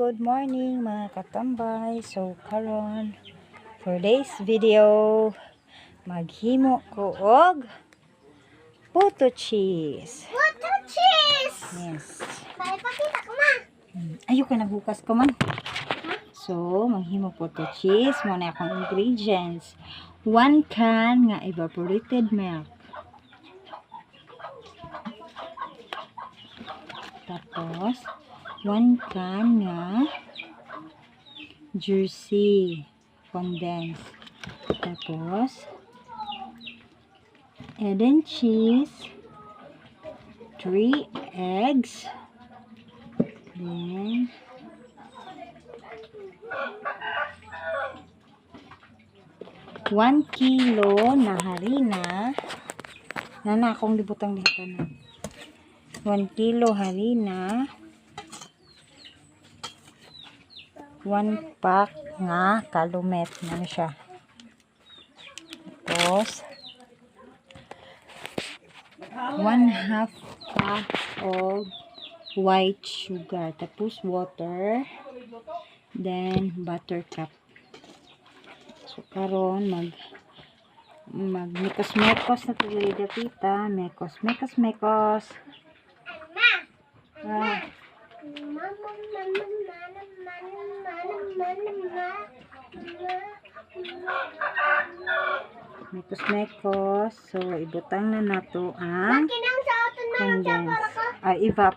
good morning mga katambay. So karon for today's video maghimo ko og puto cheese. Puto cheese! Yes. May pakita ko ma. Ayoko nagbukas ko man. So maghimo puto cheese mo na akong ingredients. 1 can nga evaporated milk. Tapos 1 can nga Jersey condensed. Tapos Eden cheese, 3 eggs, then 1 kilo na harina. Nana akong libutang dito na. 1 kilo harina. 1 pack nga kalumet. Ano siya? Tapos 1/2 cup of white sugar. Tapos water. Then buttercup. So karon mekos-mekos na tuloy dapita. Mekos. Mekos. So ibutang na nato ang condense. Evap.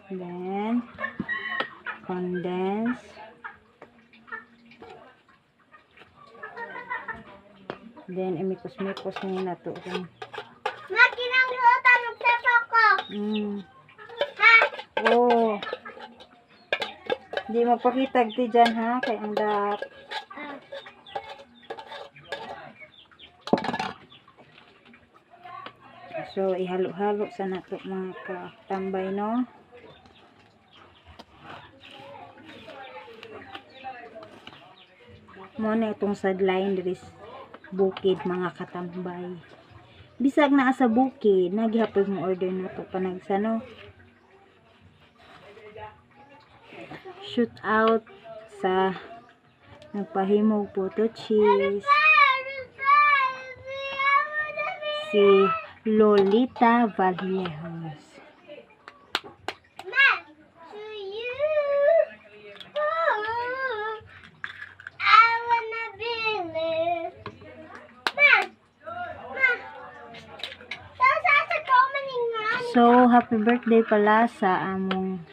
Then condense. Then imikos-mikos na nato. Makinang luta magsasaw ko. Ha? Oh. Hindi magpakita ti dyan ha. Kaya ang dap. So, ihalo-halo sa nato mga katambay, no? Muna itong sideline diris bukid mga katambay. Bisag na sa bukid, naghihapon mo order na to panagsano. Shoot out sa nagpahimog puto cheese. Si Lolita Vallejos. Ma, to you. Oh, I wanna believe. Ma. So, sa commenting nga. So, happy birthday pala sa among